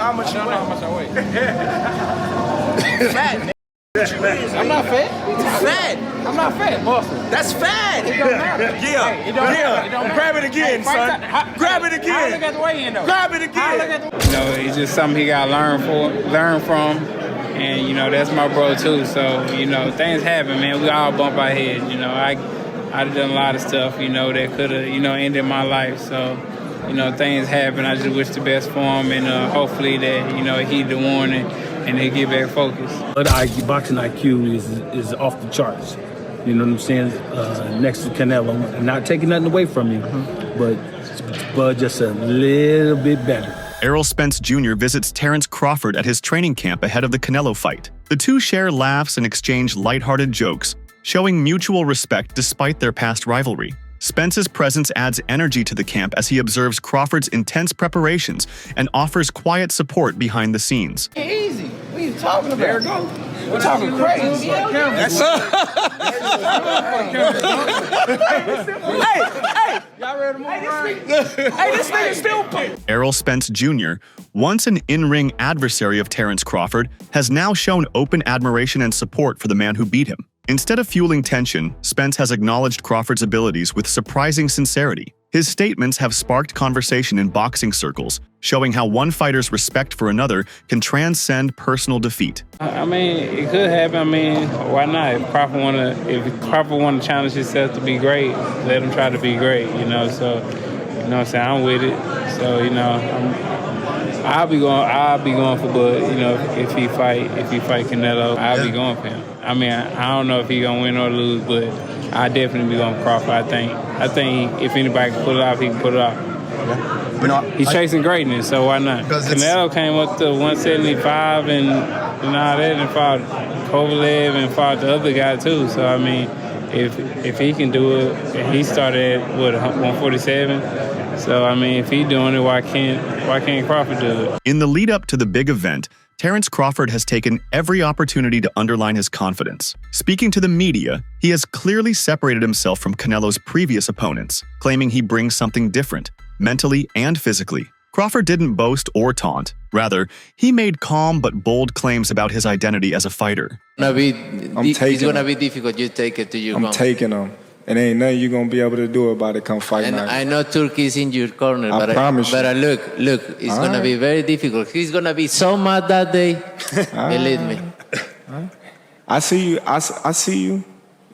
how much you weigh? How much I weigh. Fat, nigga. I'm not fat. Fat. I'm not fat, muscle. That's fat. It don't matter. Yeah, Hey, it don't matter. It don't matter. Grab it again, son. Grab it I again. look at the weigh-in though. Grab it again. You know, it's just something he got to learn from, and you know that's my bro too. So you know, things happen, man. We all bump our heads. You know, I've done a lot of stuff, you know, that could have, you know, ended my life. So, you know, things happen. I just wish the best for him, and hopefully that, you know, he the one and they get back focused. But boxing IQ is off the charts. You know what I'm saying? Next to Canelo, I'm not taking nothing away from you, but just a little bit better. Errol Spence Jr. visits Terence Crawford at his training camp ahead of the Canelo fight. The two share laughs and exchange lighthearted jokes, showing mutual respect despite their past rivalry. Spence's presence adds energy to the camp as he observes Crawford's intense preparations and offers quiet support behind the scennes. Easy. What are you talking about? There we go. We're talking crazy. Hey, Y'all ready to move around? hey, this nigga still playing. Errol Spence Jr., once an in-ring adversary of Terence Crawford, has now shown open admiration and support for the man who beat him. Instead of fueling tension, Spence has acknowledged Crawford's abilities with surprising sincerity. His statements have sparked conversation in boxing circles, showing how one fighter's respect for another can transcend personal defeat. I mean, it could happen. I mean, why not? If Crawford wanna challenge himself to be great, let him try to be great. You know, so you know what I'm saying. I'm with it. So you know, I'll be going for Bud. You know, if he fight Canelo, I'll be going for him. I mean, I don't know if he's gonna win or lose, but I definitely be going for Crawford. I think if anybody can pull it off, he can pull it off. Yeah. But no, He's chasing greatness, so why not? Canelo came up to 175 and all that, and fought Kovalev and fought the other guy too. So I mean, if he can do it, he started at 147. So I mean, if he's doing it, why can't Crawford do it? In the lead up to the big event, Terence Crawford has taken every opportunity to underline his confidence. Speaking to the media, he has clearly separated himself from Canelo's previous opponents, claiming he brings something different, mentally and physically. Crawford didn't boast or taunt. Rather, he made calm but bold claims about his identity as a fighter. It's gonna be difficult. You take it to your I'm taking them. And ain't nothing you're gonna be able to do about it come fight night. I know Turkey is in your corner, I promise you. But look, it's gonna be very difficult. He's gonna be so mad that day. Believe me. I see you. I see you.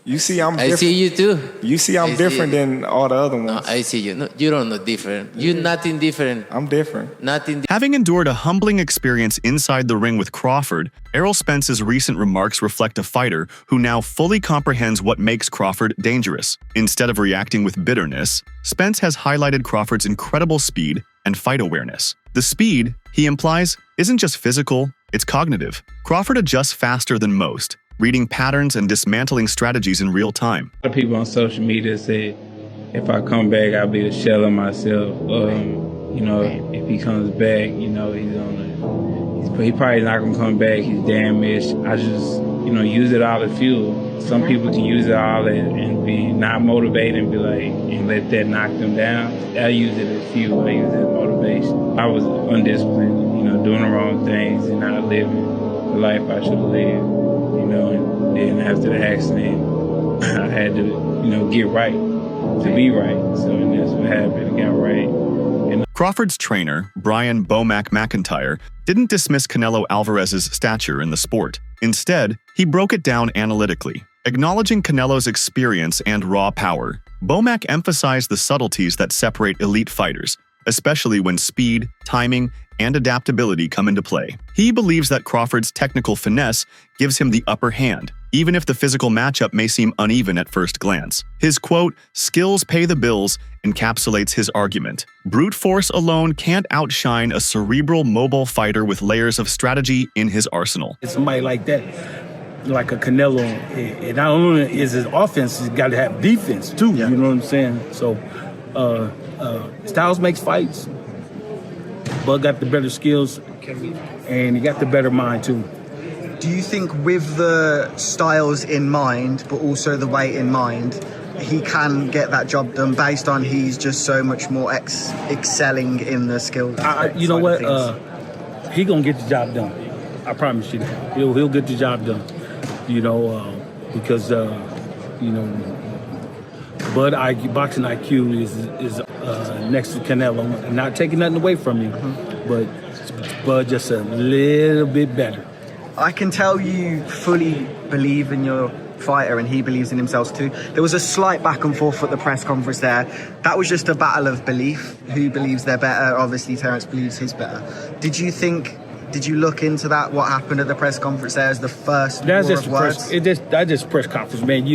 You see I'm different. I see you too. You see I'm different than all the other ones. No, I see you. No, you don't know different. You're nothing different. I'm different. Nothing. Having endured a humbling experience inside the ring with Crawford, Errol Spence's recent remarks reflect a fighter who now fully comprehends what makes Crawford dangerous. Instead of reacting with bitterness, Spence has highlighted Crawford's incredible speed and fight awareness. The speed, he implies, isn't just physical, it's cognitive. Crawford adjusts faster than most, reading patterns and dismantling strategies in real time. A lot of people on social media say, if I come back, I'll be a shell of myself. You know, if he comes back, you know, he probably not gonna come back. He's damaged. I just, you know, use it all as fuel. Some people can use it all and be not motivated and be like, and let that knock them down. I use it as fuel. I use it as motivation. I was undisciplined, you know, doing the wrong things and not living the life I should have lived. You know, and then after the accident, I had to, you know, get right to be right. So and that's what happened. I got right. And Crawford's trainer, Brian Bomac McIntyre, didn't dismiss Canelo Alvarez's stature in the sport. Instead, he broke it down analytically. Acknowledging Canelo's experience and raw power, Bomac emphasized the subtleties that separate elite fighters, especially when speed, timing, and adaptability come into play. He believes that Crawford's technical finesse gives him the upper hand, even if the physical matchup may seem uneven at first glance. His quote, "skills pay the bills," encapsulates his argument. Brute force alone can't outshine a cerebral, mobile fighter with layers of strategy in his arsenal. It's somebody like that, like a Canelo, and not only is his offense, he's got to have defense too, you know what I'm saying? So, styles makes fights. Bud got the better skills, and he got the better mind too. Do you think with the styles in mind, but also the weight in mind, he can get that job done based on he's just so much more excelling in the skills? You know what? he gonna get the job done. I promise you that. He'll get the job done. You know, because you know, boxing IQ is next to Canelo. Not taking nothing away from you, but Bud just a little bit better. I can tell you fully believe in your fighter and he believes in himself too. There was a slight back and forth at the press conference there. That was just a battle of belief. Who believes they're better? Obviously, Terence believes he's better. Did you look into that? What happened at the press conference there as the first That's war just of words? That's just press conference, man.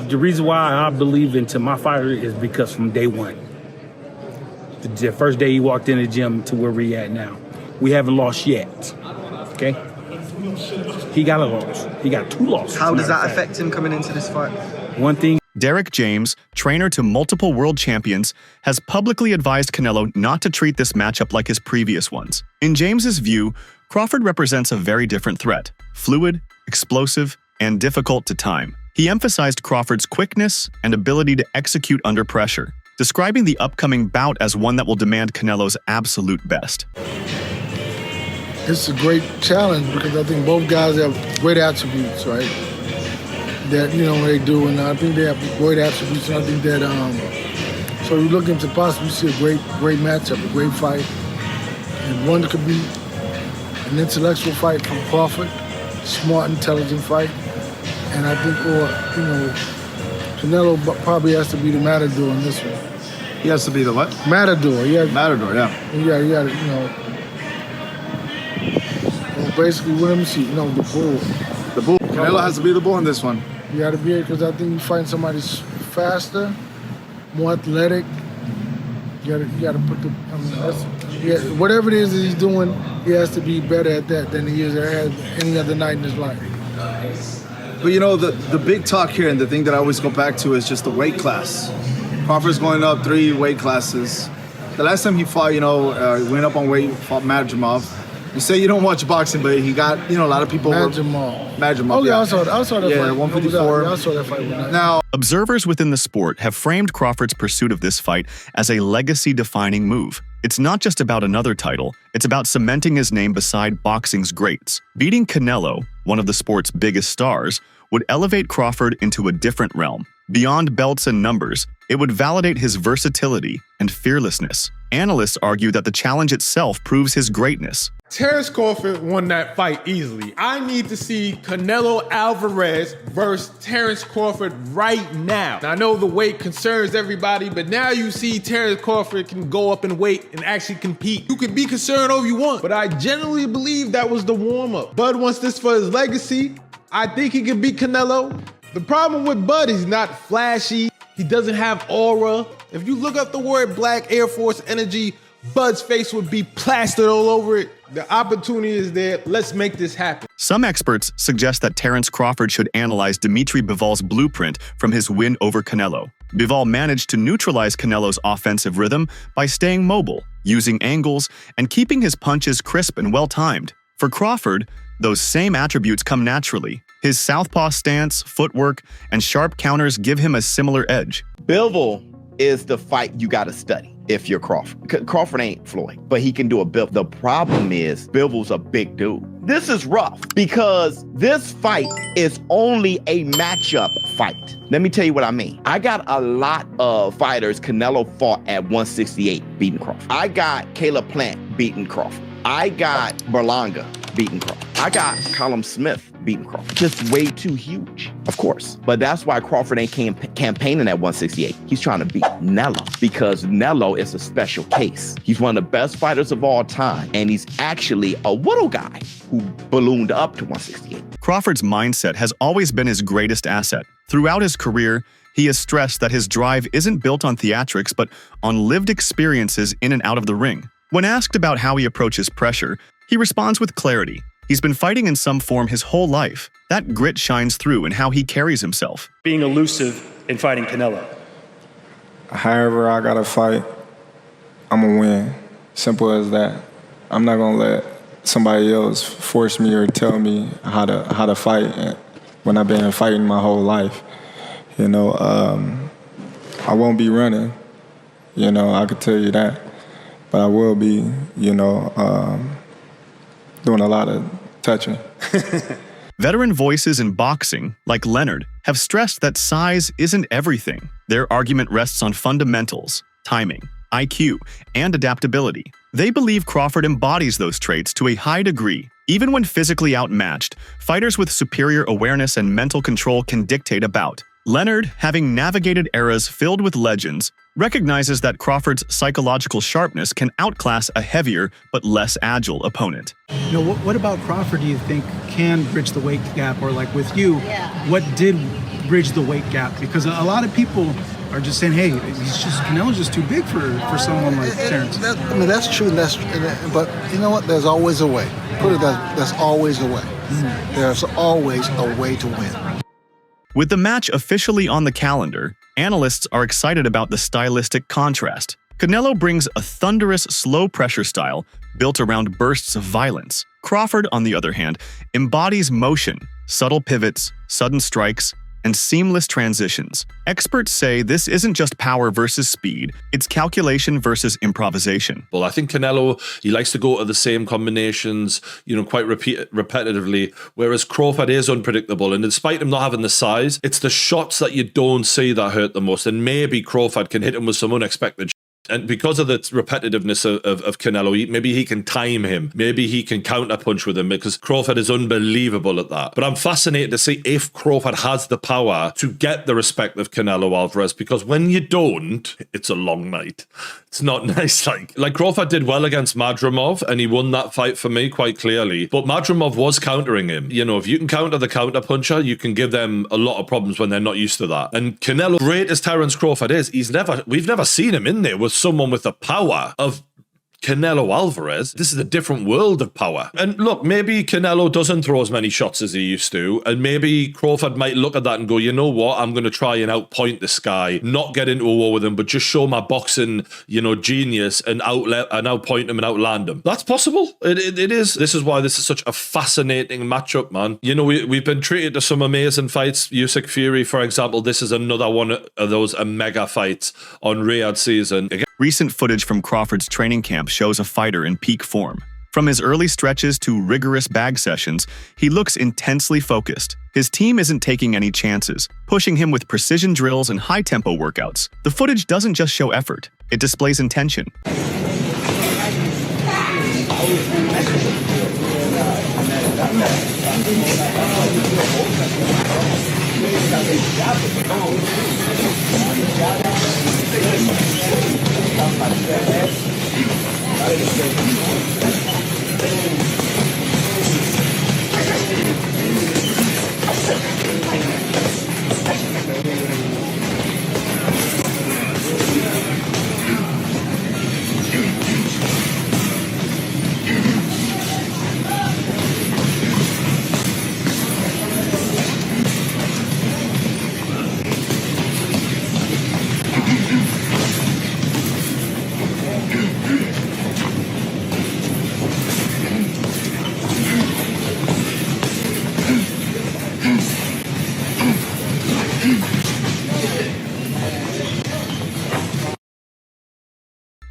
The reason why I believe into my fighter is because from day one, the first day he walked in the gym to where we at now, we haven't lost yet. Okay, he got a loss. He got 2 losses. How does that affect him coming into this fight? One thing. Derek James, trainer to multiple world champions, has publicly advised Canelo not to treat this matchup like his previous ones. In James's view, Crawford represents a very different threat: fluid, explosive, and difficult to time. He emphasized Crawford's quickness and ability to execute under pressure, describing the upcoming bout as one that will demand Canelo's absolute best. It's a great challenge because I think both guys have great attributes, right? That, you know, they do, and I think they have great attributes, and I think that, so we're looking to possibly see a great matchup, a great fight. And one could be an intellectual fight from Crawford, smart, intelligent fight. And I think, you know, Canelo probably has to be the Matador in this one. He has to be the what? Matador, yeah. Matador, yeah. Yeah, you know, well, basically, let me see, you know, the bull. The bull. Canelo has to be the bull in this one. You got to be it because I think you find somebody faster, more athletic. You got to put the. I mean, whatever it is that he's doing, he has to be better at that than he is at any other night in his life. But you know, the big talk here and the thing that I always go back to is just the weight class. Crawford's going up 3 weight classes. The last time he fought, you know, went up on weight, fought Madrimov. You say you don't watch boxing, but he got, you know, a lot of people. Madrimov. Oh yeah, yeah. I saw that fight. Yeah, 154. I saw that fight. Now, Observers within the sport have framed Crawford's pursuit of this fight as a legacy-defining move. It's not just about another title, it's about cementing his name beside boxing's greats. Beating Canelo, one of the sport's biggest stars, would elevate Crawford into a different realm. Beyond belts and numbers, it would validate his versatility and fearlessness. Analysts argue that the challenge itself proves his greatness. Terence Crawford won that fight easily. I need to see Canelo Alvarez versus Terence Crawford right now. Now, I know the weight concerns everybody, but now you see Terence Crawford can go up in weight and actually compete. You can be concerned all you want, but I genuinely believe that was the warm-up. Bud wants this for his legacy. I think he can beat Canelo. The problem with Bud, he's not flashy. He doesn't have aura. If you look up the word Black Air Force Energy, Bud's face would be plastered all over it. The opportunity is there. Let's make this happen. Some experts suggest that Terence Crawford should analyze Dimitri Bivol's blueprint from his win over Canelo. Bivol managed to neutralize Canelo's offensive rhythm by staying mobile, using angles, and keeping his punches crisp and well-timed. For Crawford, those same attributes come naturally. His southpaw stance, footwork, and sharp counters give him a similar edge. Bivol is the fight you got to study if you're Crawford. Crawford ain't Floyd, but he can do a Bivol. The problem is Bivol's a big dude. This is rough because this fight is only a matchup fight. Let me tell you what I mean. I got a lot of fighters Canelo fought at 168 beating Crawford. I got Caleb Plant beating Crawford. I got Berlanga beating Crawford. I got Callum Smith beating Crawford. Just way too huge, of course. But that's why Crawford ain't campaigning at 168. He's trying to beat Canelo because Canelo is a special case. He's one of the best fighters of all time, and he's actually a little guy who ballooned up to 168. Crawford's mindset has always been his greatest asset. Throughout his career, he has stressed that his drive isn't built on theatrics, but on lived experiences in and out of the ring. When asked about how he approaches pressure, he responds with clarity. He's been fighting in some form his whole life. That grit shines through in how he carries himself. Being elusive in fighting Canelo. However I gotta fight, I'm gonna win. Simple as that. I'm not gonna let somebody else force me or tell me how to fight when I've been fighting my whole life. You know, I won't be running. You know, I could tell you that. but I will be, you know, doing a lot of touching. Veteran voices in boxing, like Leonard, have stressed that size isn't everything. Their argument rests on fundamentals, timing, IQ, and adaptability. They believe Crawford embodies those traits to a high degree. Even when physically outmatched, fighters with superior awareness and mental control can dictate a bout. Leonard, having navigated eras filled with legends, recognizes that Crawford's psychological sharpness can outclass a heavier but less agile opponent. You know, what about Crawford do you think can bridge the weight gap? Or like with you, what did bridge the weight gap? Because a lot of people are just saying, hey, Canelo's just too big for someone like Terence. I mean, that's true, but you know what? There's always a way. Put it that there's always a way. There's always a way to win. With the match officially on the calendar, analysts are excited about the stylistic contrast. Canelo brings a thunderous, slow-pressure style built around bursts of violence. Crawford, on the other hand, embodies motion, subtle pivots, sudden strikes, and seamless transitions. Experts say this isn't just power versus speed, it's calculation versus improvisation. Well, I think Canelo, he likes to go to the same combinations, you know, quite repetitively, whereas Crawford is unpredictable. And despite him not having the size, it's the shots that you don't see that hurt the most. And maybe Crawford can hit him with some unexpected and because of the repetitiveness of Canelo, maybe he can time him. Maybe he can counterpunch with him because Crawford is unbelievable at that. But I'm fascinated to see if Crawford has the power to get the respect of Canelo Alvarez, because when you don't, it's a long night. It's not nice. Like Crawford did well against Madrimov and he won that fight for me quite clearly. But Madrimov was countering him. You know, if you can counter the counterpuncher, you can give them a lot of problems when they're not used to that. And Canelo, great as Terence Crawford is, we've never seen him in there with someone with the power of Canelo Alvarez. This is a different world of power. And look, maybe Canelo doesn't throw as many shots as he used to, and maybe Crawford might look at that and go, you know what, I'm going to try and outpoint this guy, not get into a war with him, but just show my boxing, you know, genius and outpoint him and outland him. That's possible. It is. This is why this is such a fascinating matchup, man. You know, we've been treated to some amazing fights. Usyk Fury, for example, this is another one of those mega fights on Riyadh season. Recent footage from Crawford's training camp shows a fighter in peak form. From his early stretches to rigorous bag sessions, he looks intensely focused. His team isn't taking any chances, pushing him with precision drills and high-tempo workouts. The footage doesn't just show effort, it displays intention.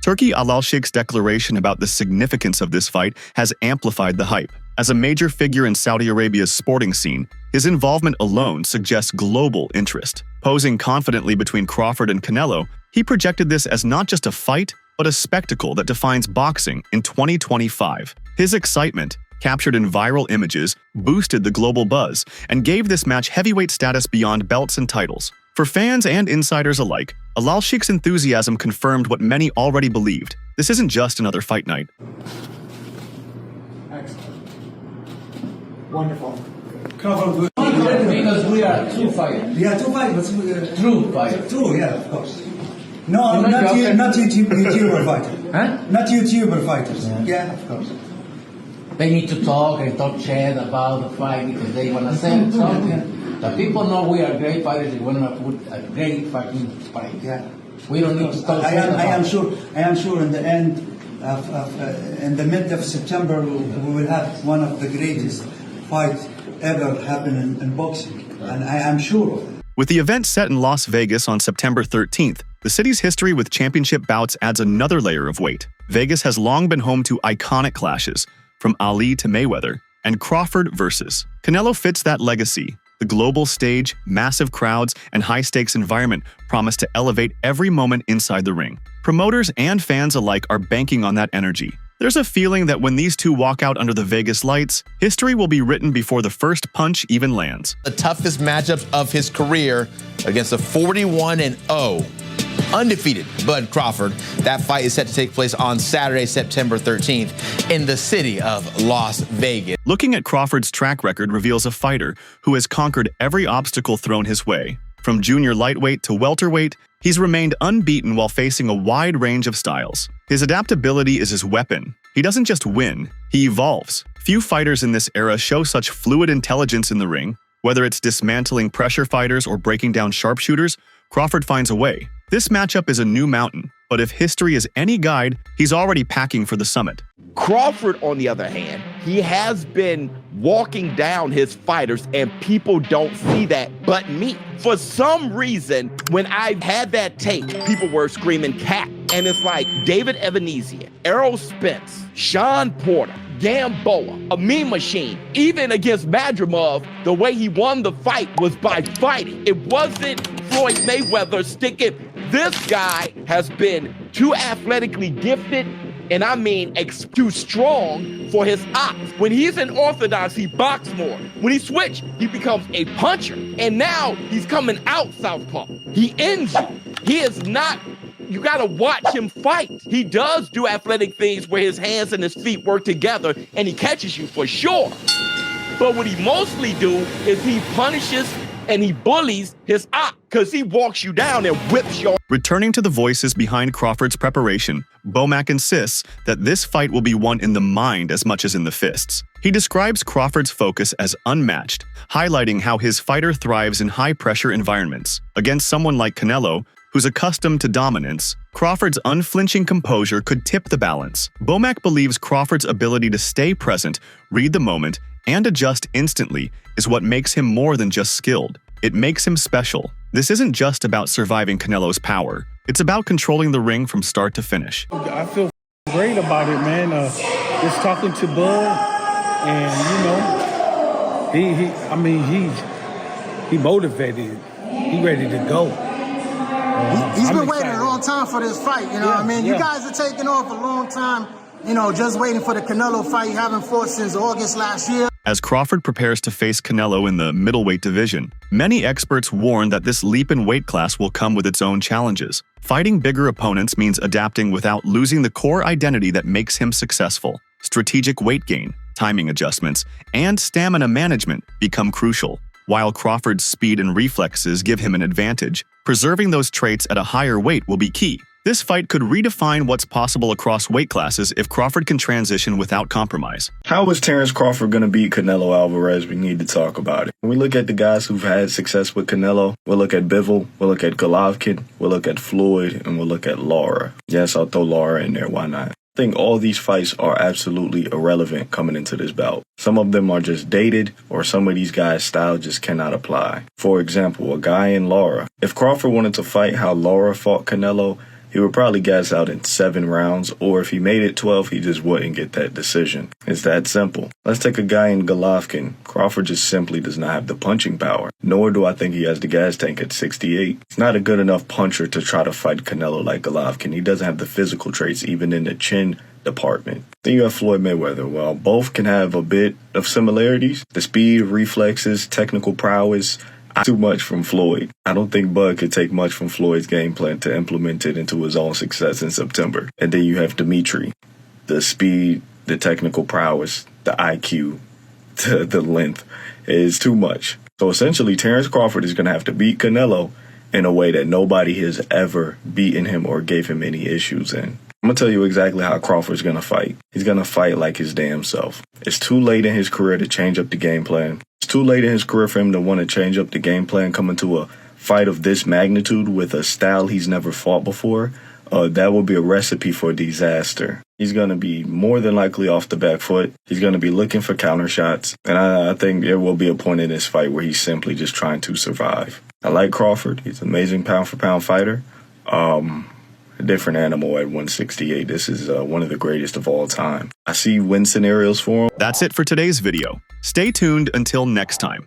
Turki Al-Sheikh's declaration about the significance of this fight has amplified the hype. As a major figure in Saudi Arabia's sporting scene, his involvement alone suggests global interest. Posing confidently between Crawford and Canelo, he projected this as not just a fight, but a spectacle that defines boxing in 2025. His excitement, captured in viral images, boosted the global buzz and gave this match heavyweight status beyond belts and titles. For fans and insiders alike, Al-Sheikh's enthusiasm confirmed what many already believed. This isn't just another fight night. Excellent. Wonderful. Because we are two fighters. We are two fighters, but true fighters. True, yeah, of course. No, not YouTuber fighters. Huh? Not YouTuber fighters. Yeah, of course. They need to talk and talk chat about the fight because they want to say something. The people know we are great fighters. They want to put a great fucking fight. Yeah. We don't need to talk. I am sure. In the end, in the mid of September, we will have one of the greatest fights ever happen in boxing, and I am sure of it. With the event set in Las Vegas on September 13th, The city's history with championship bouts adds another layer of weight. Vegas has long been home to iconic clashes, from Ali to Mayweather, and Crawford versus. Canelo fits that legacy. The global stage, massive crowds, and high-stakes environment promise to elevate every moment inside the ring. Promoters and fans alike are banking on that energy. There's a feeling that when these two walk out under the Vegas lights, history will be written before the first punch even lands. The toughest matchups of his career against a 41-0 undefeated Bud Crawford. That fight is set to take place on Saturday, September 13th in the city of Las Vegas. Looking at Crawford's track record reveals a fighter who has conquered every obstacle thrown his way. From junior lightweight to welterweight, he's remained unbeaten while facing a wide range of styles. His adaptability is his weapon. He doesn't just win, he evolves. Few fighters in this era show such fluid intelligence in the ring. Whether it's dismantling pressure fighters or breaking down sharpshooters, Crawford finds a way. This matchup is a new mountain, but if history is any guide, he's already packing for the summit. Crawford, on the other hand, he has been walking down his fighters, and people don't see that but me. For some reason, when I had that tape, people were screaming "Cap," and it's like David Ebenezer, Errol Spence, Sean Porter, Gamboa, a meme machine. Even against Madrimov, the way he won the fight was by fighting. It wasn't Floyd Mayweather sticking. This guy has been too athletically gifted, and I mean too strong for his ops. When he's in orthodox, he boxes more. When he switch, he becomes a puncher. And now he's coming out southpaw. He ends you. He is not, you gotta watch him fight. He does do athletic things where his hands and his feet work together, and he catches you for sure. But what he mostly do is he punishes and he bullies his op, because he walks you down and whips your... Returning to the voices behind Crawford's preparation, Bomac insists that this fight will be won in the mind as much as in the fists. He describes Crawford's focus as unmatched, highlighting how his fighter thrives in high-pressure environments. Against someone like Canelo, who's accustomed to dominance, Crawford's unflinching composure could tip the balance. Bomac believes Crawford's ability to stay present, read the moment, and adjust instantly is what makes him more than just skilled. It makes him special. This isn't just about surviving Canelo's power. It's about controlling the ring from start to finish. I feel great about it, man. Just talking to Bud, and he motivated. He ready to go. He's been waiting a long time for this fight, you know what I mean? You guys are taking off a long time, you know, just waiting for the Canelo fight. You haven't fought since August last year. As Crawford prepares to face Canelo in the middleweight division, many experts warn that this leap in weight class will come with its own challenges. Fighting bigger opponents means adapting without losing the core identity that makes him successful. Strategic weight gain, timing adjustments, and stamina management become crucial. While Crawford's speed and reflexes give him an advantage, preserving those traits at a higher weight will be key. This fight could redefine what's possible across weight classes if Crawford can transition without compromise. How is Terence Crawford going to beat Canelo Alvarez? We need to talk about it. When we look at the guys who've had success with Canelo, we'll look at Bivol, we'll look at Golovkin, we'll look at Floyd, and we'll look at Lara. Yes, I'll throw Lara in there, why not? I think all these fights are absolutely irrelevant coming into this bout. Some of them are just dated, or some of these guys' style just cannot apply. For example, a guy in Lara. If Crawford wanted to fight how Lara fought Canelo, he would probably gas out in 7 rounds, or if he made it 12, he just wouldn't get that decision. It's that simple. Let's take a guy in Golovkin. Crawford just simply does not have the punching power, nor do I think he has the gas tank at 68. He's not a good enough puncher to try to fight Canelo like Golovkin. He doesn't have the physical traits, even in the chin department. Then you have Floyd Mayweather. While both can have a bit of similarities, the speed, reflexes, technical prowess, too much from Floyd. I don't think Bud could take much from Floyd's game plan to implement it into his own success in September. And then you have Dimitri. The speed, the technical prowess, the IQ, the length is too much. So essentially, Terence Crawford is going to have to beat Canelo in a way that nobody has ever beaten him or gave him any issues in. I'm going to tell you exactly how Crawford's going to fight. He's going to fight like his damn self. It's too late in his career to change up the game plan. It's too late in his career for him to want to change up the game plan, come into a fight of this magnitude with a style he's never fought before. That will be a recipe for disaster. He's going to be more than likely off the back foot. He's going to be looking for counter shots. And I think there will be a point in this fight where he's simply just trying to survive. I like Crawford. He's an amazing pound-for-pound fighter. A different animal at 168. This is one of the greatest of all time. I see win scenarios for him. That's it for today's video. Stay tuned until next time.